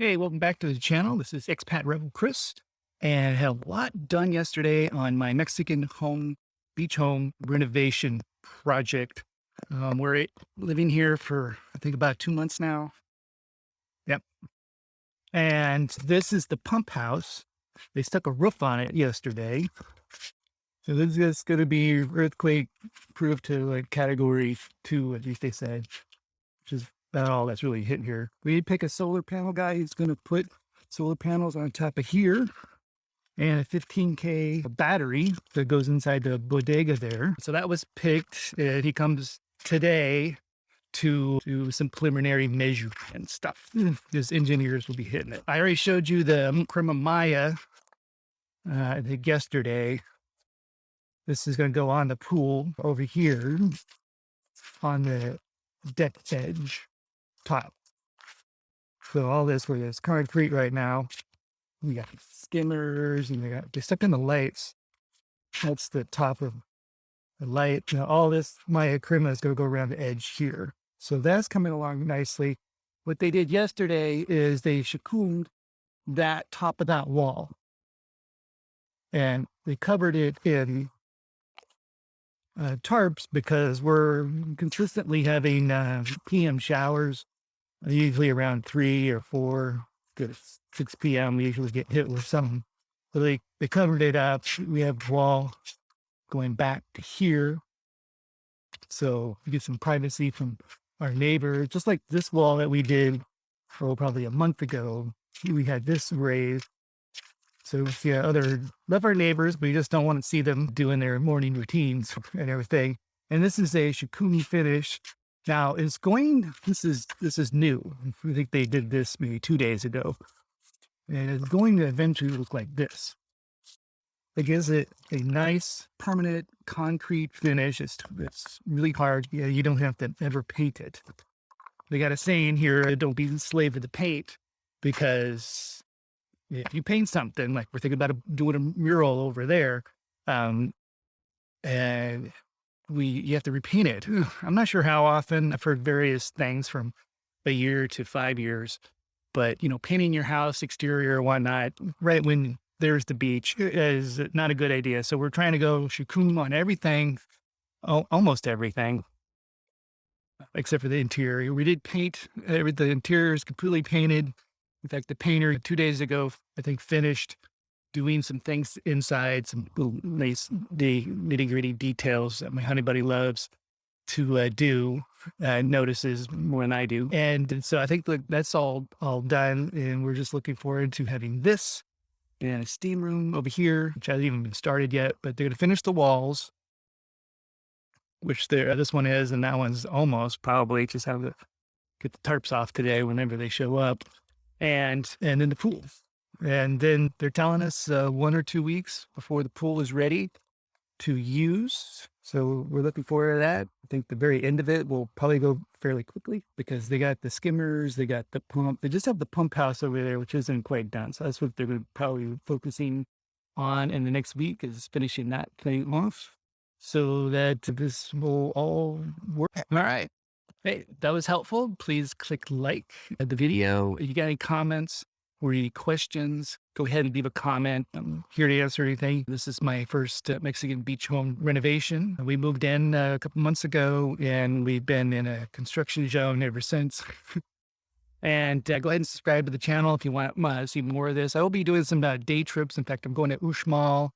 Hey, welcome back to the channel. This is Expat Rebel Chris, and I had a lot done yesterday on my Mexican beach home renovation project. We're living here for, I think, about 2 months now. Yep. And this is the pump house. They stuck a roof on it yesterday. So this is going to be earthquake proof to like category 2, at least they said, which is about all that's really hit here. We did pick a solar panel guy who's going to put solar panels on top of here and a 15K battery that goes inside the bodega there. So that was picked. He comes today to do some preliminary measuring and stuff. His engineers will be hitting it. I already showed you the crema Maya, I think yesterday. This is going to go on the pool over here on the deck edge top. So all this where there's concrete right now. We got skimmers and they stuck in the lights. That's the top of the light. Now all this Maya crema is going to go around the edge here. So that's coming along nicely. What they did yesterday is they Chukumed that top of that wall. And they covered it in tarps because we're consistently having PM showers, usually around 3 or 4, good at 6 p.m. We usually get hit with something. So they covered it up. We have the wall going back to here. So we get some privacy from our neighbor, just like this wall that we did probably a month ago. We had this raised. So we love our neighbors, but we just don't want to see them doing their morning routines and everything. And this is a Chukum finish. Now this is new. I think they did this maybe 2 days ago. And it's going to eventually look like this. It gives it a nice permanent concrete finish. It's really hard. Yeah, you don't have to ever paint it. They got a saying here, don't be the slave of the paint, because if you paint something, like we're thinking about doing a mural over there, and you have to repaint it. I'm not sure how often. I've heard various things from a year to 5 years, but painting your house exterior or whatnot right when there's the beach is not a good idea. So we're trying to go Chukum on everything, almost everything, except for the interior. We did paint the interior is completely painted. In fact, the painter 2 days ago, I think, finished doing some things inside, some nice nitty gritty details that my honey buddy loves to do, notices more than I do. And so I think that's all done. And we're just looking forward to having this and a steam room over here, which hasn't even been started yet, but they're going to finish the walls, which this one is, and that one's almost probably just have to get the tarps off today whenever they show up. And then the pool. And then they're telling us 1 or 2 weeks before the pool is ready to use. So we're looking forward to that. I think the very end of it will probably go fairly quickly because they got the skimmers, they got the pump. They just have the pump house over there, which isn't quite done. So that's what they're going to probably be focusing on in the next week, is finishing that thing off so that this will all work. All right. Hey, that was helpful. Please click like the video. If you got any comments or any questions, go ahead and leave a comment. I'm here to answer anything. This is my first Mexican beach home renovation. We moved in a couple months ago, and we've been in a construction zone ever since. And go ahead and subscribe to the channel if you want to see more of this. I will be doing some day trips. In fact, I'm going to Uxmal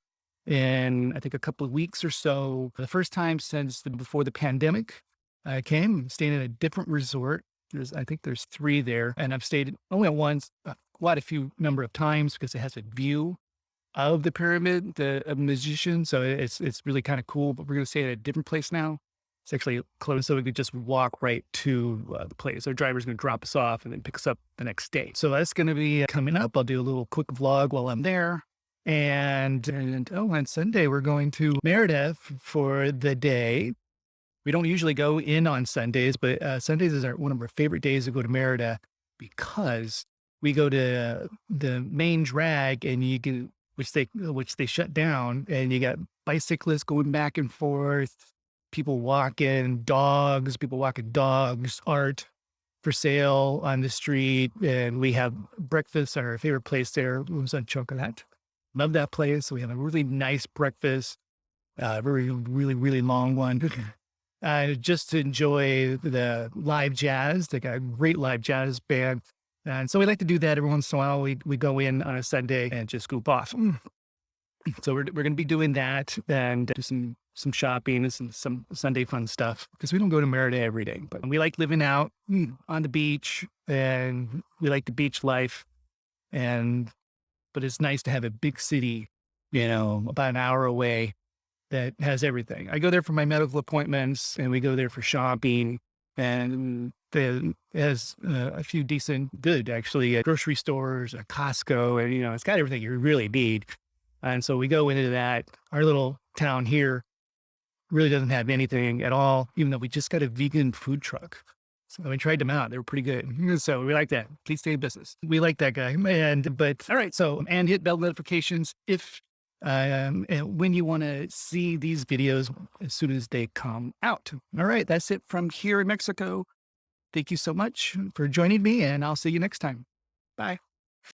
in, I think, a couple of weeks or so. For the first time since before the pandemic. I came staying in a different resort. I think there's 3 there, and I've stayed only at once, quite a few number of times because it has a view of the pyramid, the magician. So it's really kind of cool. But we're going to stay at a different place now. It's actually close, so we could just walk right to the place. Our driver's going to drop us off and then pick us up the next day. So that's going to be coming up. I'll do a little quick vlog while I'm there. And on Sunday we're going to Merida for the day. We don't usually go in on Sundays, but Sundays is one of our favorite days to go to Merida because we go to the main drag and which they shut down, and you got bicyclists going back and forth, people walking dogs, art, for sale on the street, and we have breakfast. Our favorite place there was on Chocolate. Love that place. We have a really nice breakfast, really long one. Just to enjoy the live jazz. They got a great live jazz band. And so we like to do that every once in a while. We go in on a Sunday and just goof off. So we're going to be doing that and do some shopping and some Sunday fun stuff because we don't go to Merida every day, but we like living out on the beach and we like the beach life. But it's nice to have a big city, about an hour away that has everything. I go there for my medical appointments and we go there for shopping, and it has a few good actually, grocery stores, a Costco, and it's got everything you really need. And so we go into that. Our little town here really doesn't have anything at all, even though we just got a vegan food truck. So we tried them out. They were pretty good. So we like that. Please stay in business. We like that guy. But all right. So, and hit bell notifications and when you want to see these videos as soon as they come out. All right. That's it from here in Mexico. Thank you so much for joining me, and I'll see you next time. Bye.